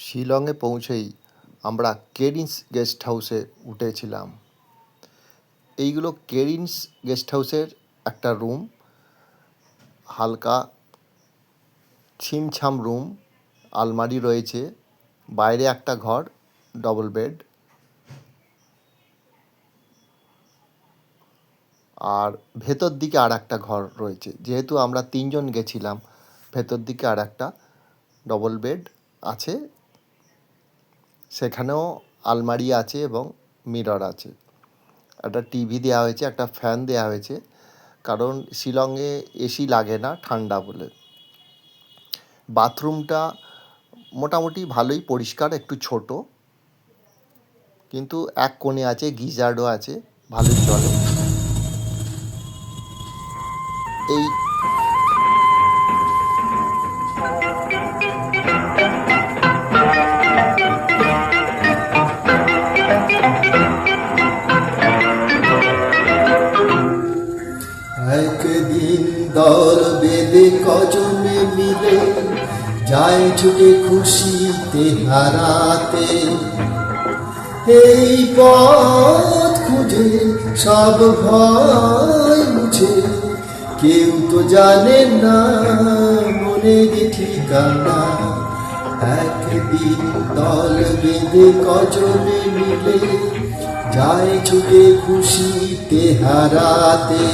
শিলংয়ে পৌঁছেই আমরা কেরিন্স গেস্ট হাউসে উঠেছিলাম। এইগুলো কেরিন্স গেস্ট হাউসের একটা রুম, হালকা ছিমছাম রুম, আলমারি রয়েছে, বাইরে একটা ঘর, ডবল বেড, আর ভেতর দিকে আর একটা ঘর রয়েছে। যেহেতু আমরা 3 জন গেছিলাম, ভেতর দিকে আর একটা ডবল বেড আছে, সেখানেও আলমারি আছে এবং মিরর আছে। একটা টিভি দেওয়া হয়েছে, একটা ফ্যান দেওয়া হয়েছে, কারণ শিলংয়ে এসি লাগে না, ঠান্ডা বলে। বাথরুমটা মোটামুটি ভালোই পরিষ্কার, একটু ছোট, কিন্তু এক কোণে আছে, গিজারও আছে, ভালোই চলে। এই একদিন দল বেঁধে কজনে মিলে যায় ছুটে খুশিতে হারাতে, এই পথ খুঁজে সব ভয় মুছে, কেউ তো জানে না মনের ঠিকানা। একদিন দল বেঁধে কজনে মিলে যায় ছুটে খুশিতে হারাতে।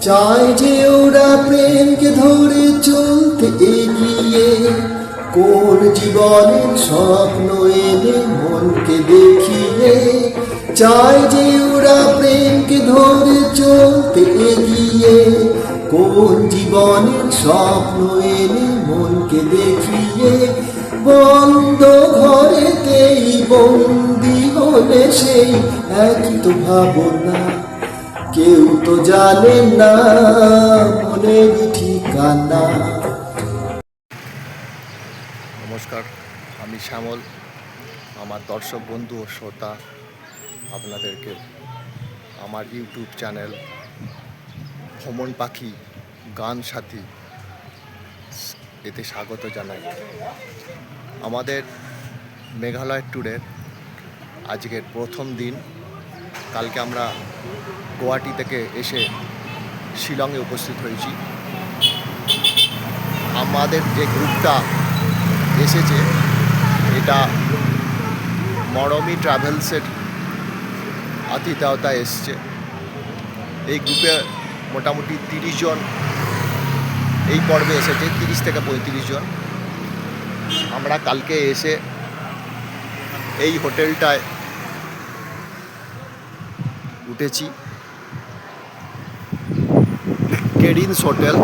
চায় যে ওরা প্রেমকে ধরে চলতে এগিয়ে, কোন জীবনের স্বপ্ন এনে মনকে দেখিয়ে। চায় যে ওরা প্রেমকে ধরে চলতে এগিয়ে, কোন জীবনের স্বপ্ন এনে মনকে দেখিয়ে। বন্ধ ঘরেতেই বন্দি হলে সেই একই তো ভাবনা, কেউ তো জানে না মনের ঠিকানা। নমস্কার, আমি শ্যামল। আমার দর্শক বন্ধু ও শ্রোতা আপনাদেরকে আমার ইউটিউব চ্যানেল ভ্রমণ পাখি গান সাথী এতে স্বাগত জানাই। আমাদের মেঘালয় ট্যুরের আজকের প্রথম দিন। কালকে আমরা গুয়াহাটি থেকে এসে শিলংয়ে উপস্থিত হয়েছি। আমাদের যে গ্রুপটা এসেছে, এটা মরমি ট্রাভেলসের আতিথেয়তায় এসছে। এই গ্রুপে মোটামুটি 30 জন এই পর্বে এসেছে, 30 থেকে 35 জন। আমরা কালকে এসে এই হোটেলটায় উঠেছি, কেরিন্স হোটেল।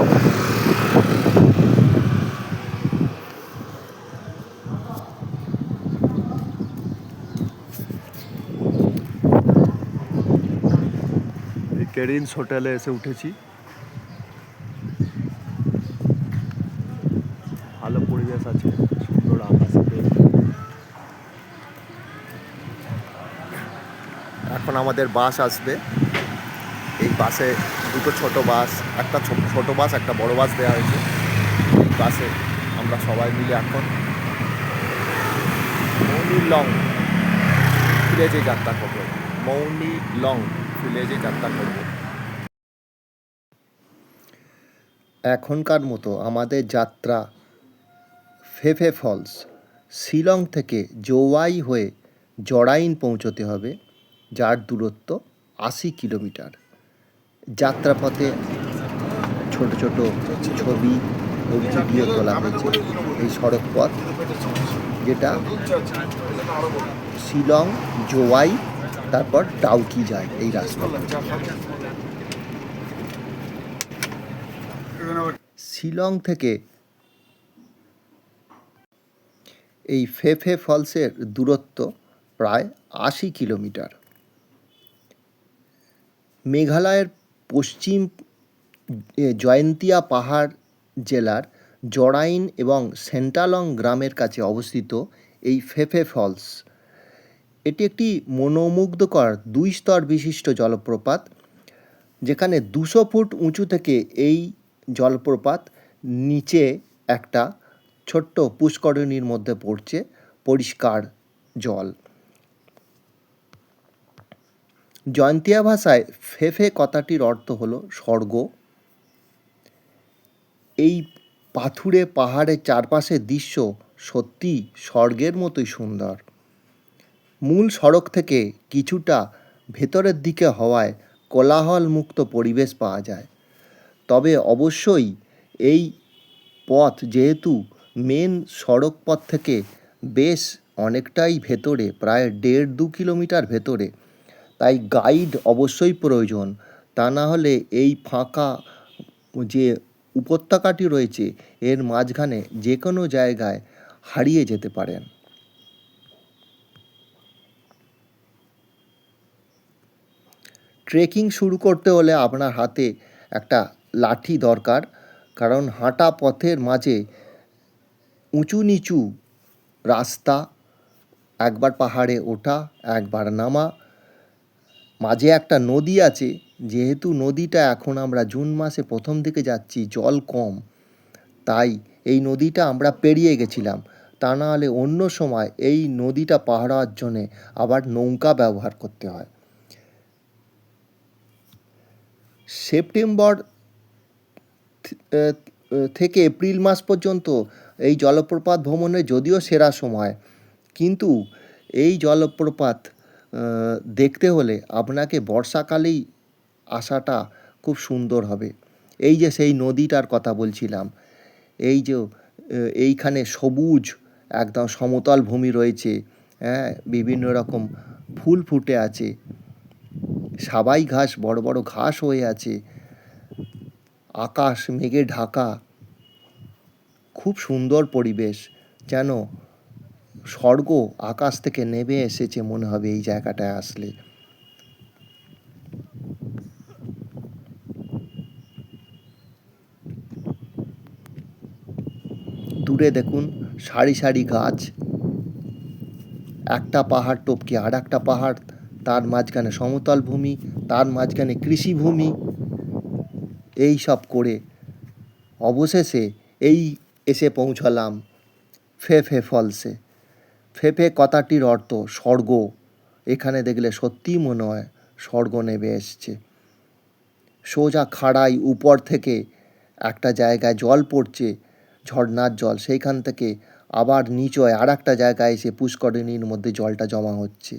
এই কেরিন্স হোটেলে এসে উঠেছি। ভালো পরিবেশ আছে, সুন্দর আকাশ। এখন আমাদের বাস আসবে। এই বাসে দুটো ছোট বাস, একটা ছোট বাস, একটা বড় বাস দেওয়া হয়েছে। এই বাসে আমরা সবাই মিলে এখন মৌনি লং ভিলেজে যাত্রা করব। মৌনি লং ভিলেজে যাত্রা করব। এখনকার মতো আমাদের যাত্রা ফেফে ফলস, শিলং থেকে জোয়াই হয়ে জরাইন পৌঁছতে হবে, যার দূরত্ব 80 কিলোমিটার। যাত্রাপথে ছোট ছোট ছবি ও ভিডিও তোলা হয়েছে। এই সড়ক পথ যেটা শিলং, জোয়াই, তারপর ডাউকি যায়, এই রাস্তা। শিলং থেকে এই ফেফে ফলসের দূরত্ব প্রায় 80 কিলোমিটার। মেঘালয়ের পশ্চিম জয়ন্তিয়া পাহাড় জেলার জরাইন এবং সেন্টালং গ্রামের কাছে অবস্থিত এই ফেফে ফলস। এটি একটি মনোমুগ্ধকর 2 স্তর বিশিষ্ট জলপ্রপাত, যেখানে 200 ফুট উঁচু থেকে এই জলপ্রপাত নিচে একটা ছোট্ট পুষ্করিণীর মধ্যে পড়ছে পরিষ্কার জল। জয়ন্তিয়া ভাষায় ফেফে কথাটির অর্থ হলো স্বর্গ। এই পাথুরে পাহাড়ের চারপাশের দৃশ্য সত্যি স্বর্গের মতোই সুন্দর। মূল সড়ক থেকে কিছুটা ভেতরের দিকে হওয়ায় কোলাহলমুক্ত পরিবেশ পাওয়া যায়। তবে অবশ্যই এই পথ যেহেতু মেন সড়ক পথ থেকে বেশ অনেকটাই ভেতরে, প্রায় 1.5-2 কিলোমিটার ভেতরে, তাই গাইড অবশ্যই প্রয়োজন। তা না হলে এই ফাঁকা যে উপত্যকাটি রয়েছে এর মাঝখানে যে কোনো জায়গায় হারিয়ে যেতে পারেন। ট্রেকিং শুরু করতে হলে আপনার হাতে একটা লাঠি দরকার, কারণ হাঁটা পথের মাঝে উঁচু নিচু রাস্তা, একবার পাহাড়ে ওঠা একবার নামা, মাঝে একটা নদী আছে। যেহেতু নদীটা এখন আমরা জুন মাসে প্রথম দিকে যাচ্ছি, জল কম, তাই এই নদীটা আমরা পেরিয়ে গেছিলাম। তা না হলে অন্য সময় এই নদীটা পার হওয়ার জন্যে আবার নৌকা ব্যবহার করতে হয়। সেপ্টেম্বর থেকে এপ্রিল মাস পর্যন্ত এই জলপ্রপাত ভ্রমণের যদিও সেরা সময়, কিন্তু এই জলপ্রপাত দেখতে হলে আপনাকে বর্ষাকালেই আসাটা খুব সুন্দর হবে। এই যে সেই নদীটার কথা বলছিলাম, এই যে এইখানে সবুজ একদম সমতল ভূমি রয়েছে, হ্যাঁ, বিভিন্ন রকম ফুল ফুটে আছে, সাবাই ঘাস, বড় বড় ঘাস হয়ে আছে, আকাশ মেঘে ঢাকা, খুব সুন্দর পরিবেশ, যেন স্বর্গ আকাশ থেকে নেমে এসেছে মনে হবে এই জায়গাটায় আসলে। দূরে দেখুন সারি সারি গাছ, একটা পাহাড় টপকে আর একটা পাহাড়, তার মাঝখানে সমতল ভূমি, তার মাঝখানে কৃষিভূমি, এই সব করে অবশেষে এই এসে পৌঁছালাম ফেফে ফলসে। ফেফে কথাটির অর্থ স্বর্গ। এখানে দেখলে সত্যিই মনে হয় স্বর্গ নেমে এসছে। সোজা খাড়াই উপর থেকে একটা জায়গায় জল পড়ছে, ঝর্ণার জল, সেইখান থেকে আবার নিচে আর একটা জায়গায় এসে পুষ্করিণীর মধ্যে জলটা জমা হচ্ছে।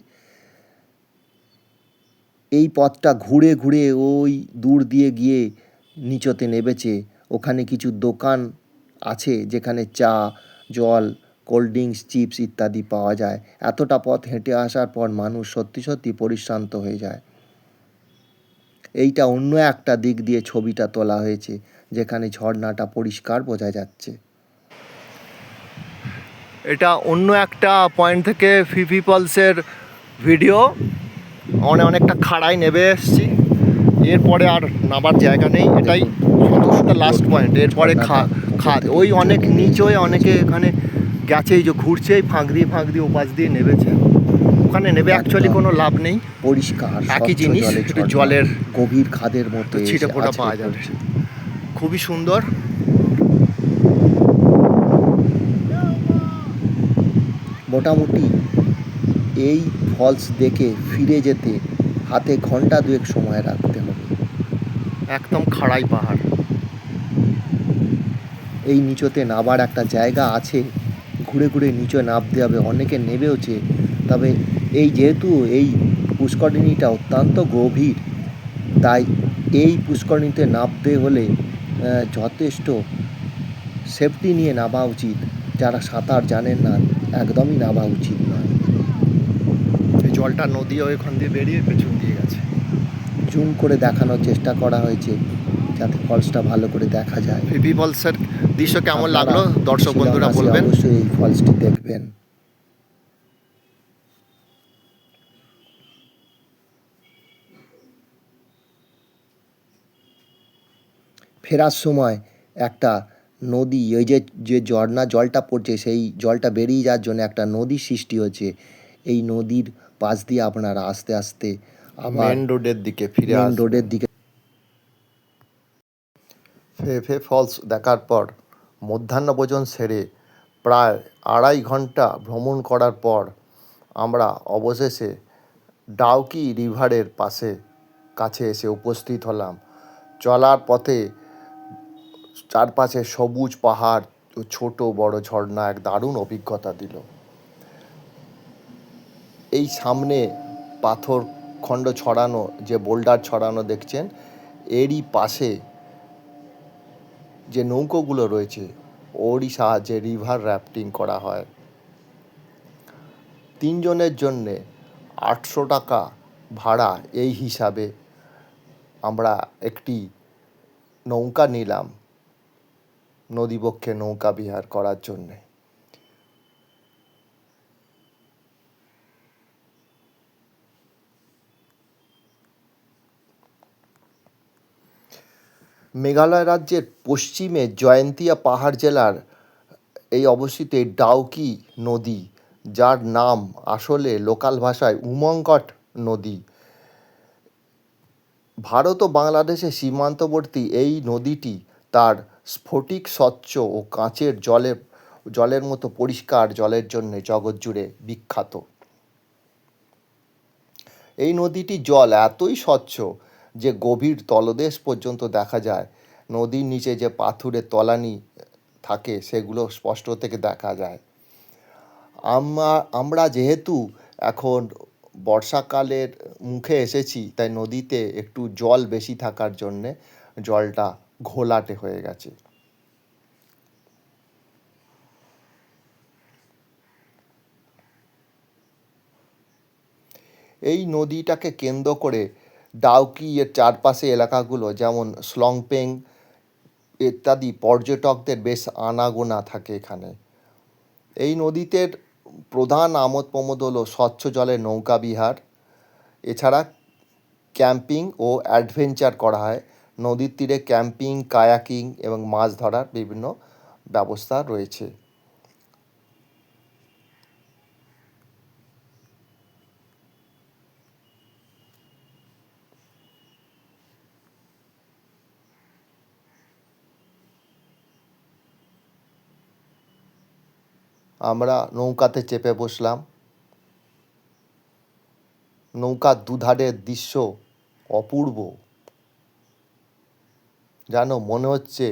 এই পথটা ঘুরে ঘুরে ওই দূর দিয়ে গিয়ে নিচতে নেমেছে। ওখানে কিছু দোকান আছে যেখানে চা, জল, কোল্ড ড্রিঙ্কস, চিপস ইত্যাদি পাওয়া যায়। এতটা পথ হেঁটে আসার পর মানুষ সত্যি সত্যি পরিশ্রান্ত হয়ে যায়। এইটা অন্য একটা দিক দিয়ে ছবিটা তোলা হয়েছে, যেখানে ঝর্ণাটা পরিষ্কার বোঝা যাচ্ছে। এটা অন্য একটা পয়েন্ট থেকে ফিফি ফলসের ভিডিও। অনেকটা খাড়াই নেমে এসেছি, এরপরে আর নামার জায়গা নেই, এটাই সন্তোষটা লাস্ট পয়েন্ট। এরপরে খাদ ওই অনেক নিচে অনেকে এখানে গেছে, এই যে ঘুরছে, এই ফাঁক দিয়ে ওপাশ দিয়ে নেমেছে। ওখানে নেবে অ্যাকচুয়ালি কোনো লাভ নেই, পরিষ্কার একই জিনিস, একটু জলের গভীর খাদের মতো ছিটে ফোঁটা পাওয়া যাবে। খুবই সুন্দর। মোটামুটি এই ফলস দেখে ফিরে যেতে হাতে ঘন্টা 2 সময় রাখতে হবে। একদম খাড়াই পাহাড়। এই নিচতে নামার একটা জায়গা আছে, ঘুরে ঘুরে নিচে নামতে হবে, অনেকে নেমেওছে। তবে এই যেহেতু এই পুষ্করিণীটা অত্যন্ত গভীর, তাই এই পুষ্করিণীতে নামতে হলে যথেষ্ট সেফটি নিয়ে নামা উচিত। যারা সাঁতার জানেন না একদমই নামা উচিত নয়। এই জলটা নদী ওইখান দিয়ে বেরিয়ে পেছন দিয়ে গেছে। জুম করে দেখানোর চেষ্টা করা হয়েছে যাতে ফলসটা ভালো করে দেখা যায়। ফিফি ফলসের দৃশ্য কেমন লাগলো আপনারা দর্শক বন্ধুরা শিলং আসলে বলবেন। অবশ্যই এই ফলসটি দেখবেন। ফেরার সময় একটা নদী, এই যে যে ঝর্ণা জলটা পড়ছে সেই জলটা বেরিয়ে যাওয়ার জন্য একটা নদীর সৃষ্টি হয়েছে। এই নদীর পাশ দিয়ে আপনারা আস্তে আস্তে আবার মেন রোডের দিকে ফিরে মেন আসবেন। রোডের দিকে ফে ফলস দেখার পর মধ্যাহ্নভোজন সেরে প্রায় 2.5 ঘন্টা ভ্রমণ করার পর আমরা অবশেষে ডাউকি রিভারের কাছে এসে উপস্থিত হলাম। চলার পথে চারপাশে সবুজ পাহাড় ও ছোট বড় ঝর্ণা এক দারুণ অভিজ্ঞতা দিল। এই সামনে পাথর খণ্ড ছড়ানো যে বোল্ডার ছড়ানো দেখছেন, এরই পাশে যে নৌকোগুলো রয়েছে ওরই সাহায্যে রিভার র্যাফটিং করা হয়। 3 জনের জন্যে 800 টাকা ভাড়া। এই হিসাবে আমরা একটি নৌকা নিলাম নদীবক্ষে নৌকা বিহার করার জন্যে। মেঘালয় রাজ্যের পশ্চিমে জয়ন্তিয়া পাহাড় জেলার এই অবস্থিত এই ডাউকি নদী, যার নাম আসলে লোকাল ভাষায় উমঙ্কট নদী। ভারত ও বাংলাদেশের সীমান্তবর্তী এই নদীটি তার স্ফটিক স্বচ্ছ ও কাঁচের জলের মতো পরিষ্কার জলের জন্য জগৎ জুড়ে বিখ্যাত। এই নদীটির জল এতই স্বচ্ছ যে গভীর তলদেশ পর্যন্ত দেখা যায়। নদীর নিচে যে পাথুরে তলানি থাকে সেগুলো স্পষ্ট থেকে দেখা যায়। আমরা যেহেতু এখন বর্ষাকালের মুখে এসেছি, তাই নদীতে একটু জল বেশি থাকার জন্যে জলটা ঘোলাটে হয়ে গেছে। এই নদীটাকে কেন্দ্র করে ডাউকি এর চারপাশে এলাকাগুলো যেমন স্লংপেং ইত্যাদি পর্যটকদের বেশ আনাগোনা থাকে এখানে। এই নদীতে প্রধান আমোদ প্রমোদ হলো স্বচ্ছ জলের নৌকা বিহার, এছাড়া ক্যাম্পিং ও অ্যাডভেঞ্চার করা হয়। নদীর তীরে ক্যাম্পিং, কায়াকিং এবং মাছ ধরার বিভিন্ন ব্যবস্থা রয়েছে। আমরা নৌকাতে চেপে বসলাম। নৌকার দুধারের দৃশ্য অপূর্ব, যেন মনে হচ্ছে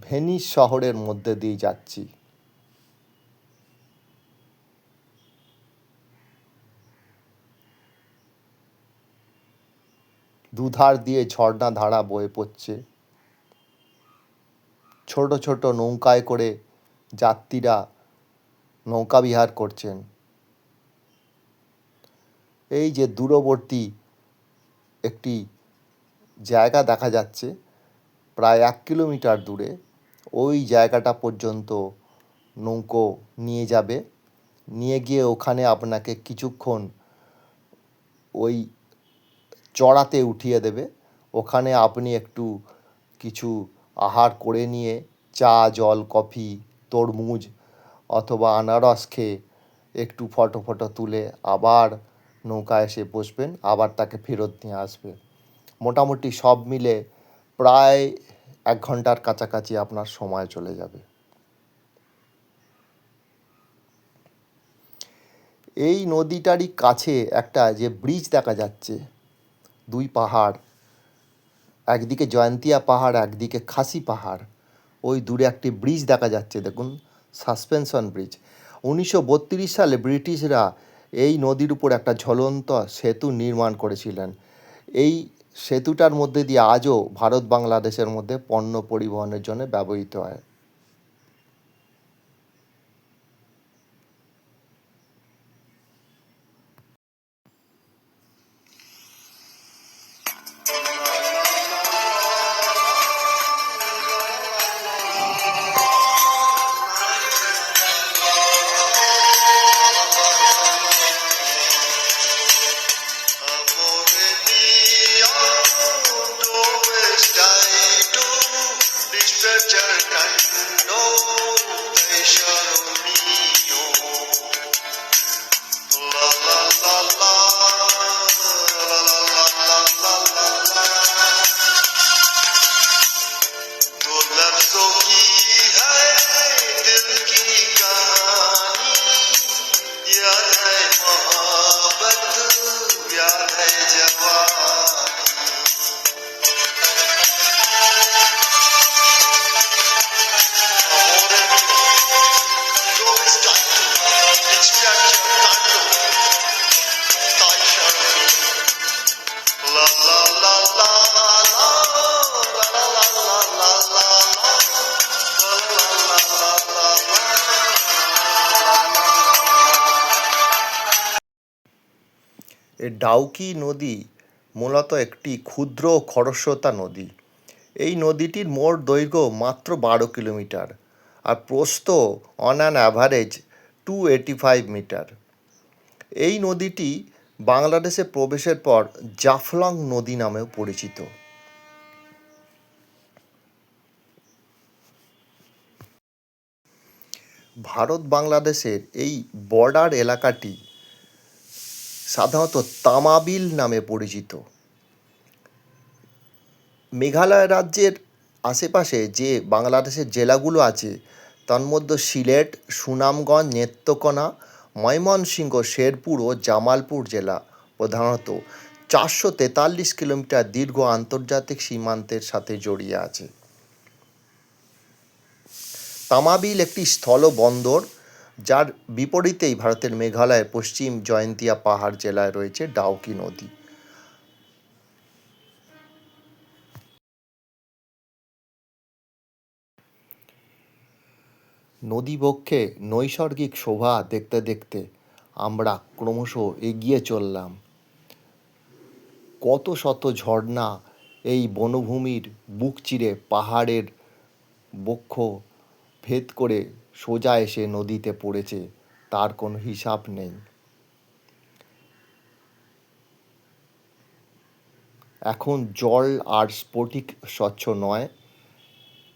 ভেনিস শহরের মধ্যে দিয়ে যাচ্ছি। দুধার দিয়ে ঝর্ণা ধারা বয়ে পড়ছে। ছোট ছোট নৌকায় করে যাত্রীরা নৌকা বিহার করছেন। এই যে দূরবর্তী একটি জায়গা দেখা যাচ্ছে প্রায় 1 কিলোমিটার দূরে, ওই জায়গাটা পর্যন্ত নৌকো নিয়ে যাবে। নিয়ে গিয়ে ওখানে আপনাকে কিছুক্ষণ ওই চড়াতে উঠিয়ে দেবে। ওখানে আপনি একটু কিছু আহার করে নিয়ে চা, জল, কফি, তরমুজ অথবা আনারস খেয়ে একটু ফটো ফটো তুলে আবার নৌকায় এসে বসবেন, আবার তাকে ফেরত নিয়ে আসবে। মোটামুটি সব মিলে প্রায় 1 ঘন্টার কাছাকাছি আপনার সময় চলে যাবে। এই নদীটারই কাছে একটা যে ব্রিজ দেখা যাচ্ছে, দুই পাহাড়, একদিকে জয়ন্তিয়া পাহাড়, একদিকে খাসি পাহাড়, ওই দূরে একটি ব্রিজ দেখা যাচ্ছে, দেখুন, সাসপেনশন ব্রিজ। 1932 সালে ব্রিটিশরা এই নদীর উপর একটা ঝুলন্ত সেতু নির্মাণ করেছিলেন। এই সেতুটার মধ্যে দিয়ে আজও ভারত বাংলাদেশের মধ্যে পণ্য পরিবহনের জন্য ব্যবহৃত হয়। Time এই ডাউকি নদী মূলত একটি ক্ষুদ্র খরস্রোতা নদী। এই নদীটির মোট দৈর্ঘ্য মাত্র 12 কিলোমিটার আর প্রস্থ অন অ্যান অ্যাভারেজ 285 মিটার। এই নদীটি বাংলাদেশে প্রবেশের পর জাফলং নদী নামেও পরিচিত। ভারত বাংলাদেশের এই বর্ডার এলাকাটি সাধারণত তামাবিল নামে পরিচিত। মেঘালয় রাজ্যের আশেপাশে যে বাংলাদেশের জেলাগুলো আছে তার মধ্যে সিলেট, সুনামগঞ্জ, নেত্রকোনা, ময়মনসিংহ, শেরপুর ও জামালপুর জেলা প্রধানত 443 কিলোমিটার দীর্ঘ আন্তর্জাতিক সীমান্তের সাথে জড়িয়ে আছে। তামাবিল একটি স্থলবন্দর, যার বিপরীতেই ভারতের মেঘালয়ের পশ্চিম জয়ন্তিয়া পাহাড় জেলায় রয়েছে ডাউকি নদী। নদীবক্ষে নৈসর্গিক শোভা দেখতে দেখতে আমরা ক্রমশ এগিয়ে চললাম। কত শত ঝর্ণা এই বনভূমির বুক চিরে পাহাড়ের বক্ষ ভেদ করে সোজা এসে নদীতে পড়েছে, তার কোনো হিসাব নেই। এখন জল আর স্ফটিক স্বচ্ছ নয়,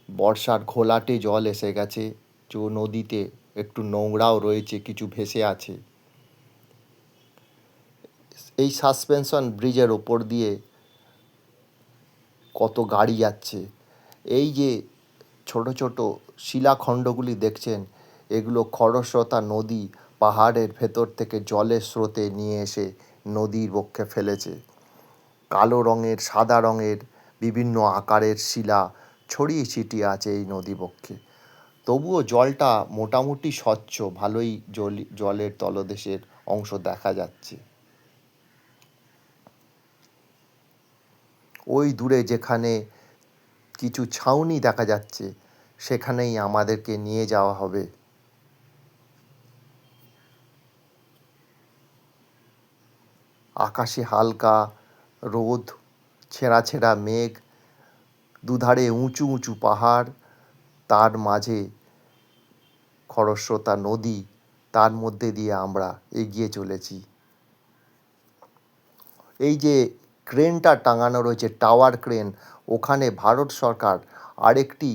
বর্ষার ঘোলাটে জল এসে গেছে, যে নদীতে একটু নোংরাও রয়েছে, কিছু ভেসে আছে। এই সাসপেনশন ব্রিজের ওপর দিয়ে কত গাড়ি যাচ্ছে। এই যে ছোট ছোট শিলাখণ্ডগুলি দেখছেন, এগুলো খরস্রোতা নদী পাহাড়ের ভেতর থেকে জলের স্রোতে নিয়ে এসে নদীর বক্ষে ফেলেছে। কালো রঙের, সাদা রঙের, বিভিন্ন আকারের শিলা ছড়িয়ে ছিটিয়ে আছে এই নদীবক্ষে। তবুও জলটা মোটামুটি স্বচ্ছ, ভালোই জলের তলদেশের অংশ দেখা যাচ্ছে। ওই দূরে যেখানে কিছু ছাউনি দেখা যাচ্ছে, সেখানেই আমাদেরকে নিয়ে যাওয়া হবে। আকাশে হালকা রোদ, ছেঁড়া ছেঁড়া মেঘ, দুধারে উঁচু উঁচু পাহাড়, তার মাঝে খরস্রোতা নদী, তার মধ্যে দিয়ে আমরা এগিয়ে চলেছি। এই যে ক্রেনটা টাঙানো রয়েছে, টাওয়ার ক্রেন, ওখানে ভারত সরকার আরেকটি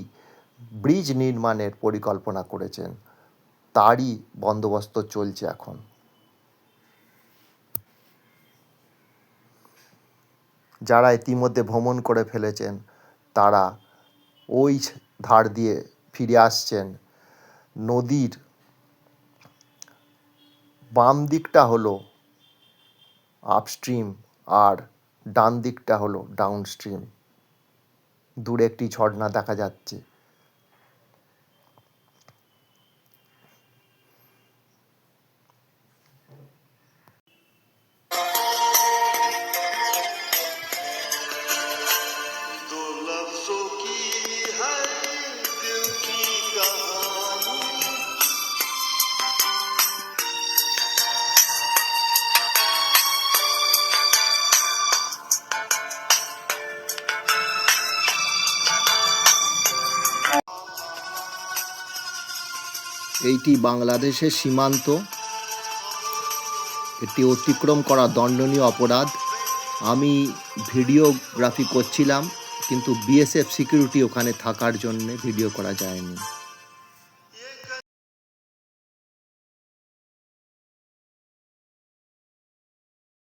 ব্রিজ নির্মাণের পরিকল্পনা করেছেন, তারই বন্দোবস্ত চলছে এখন। যারা ইতিমধ্যে ভ্রমণ করে ফেলেছেন তারা ওই ধার দিয়ে ফিরে আসছেন। নদীর বাম দিকটা হলো আপস্ট্রিম আর ডান দিকটা হলো ডাউনস্ট্রিম। দূরে একটি ঝর্ণা দেখা যাচ্ছে। এইটি বাংলাদেশের সীমান্ত। এটি অতিক্রম করা দণ্ডনীয় অপরাধ। আমি ভিডিওগ্রাফি করছিলাম, কিন্তু বিএসএফ সিকিউরিটি ওখানে থাকার জন্যে ভিডিও করা যায়নি।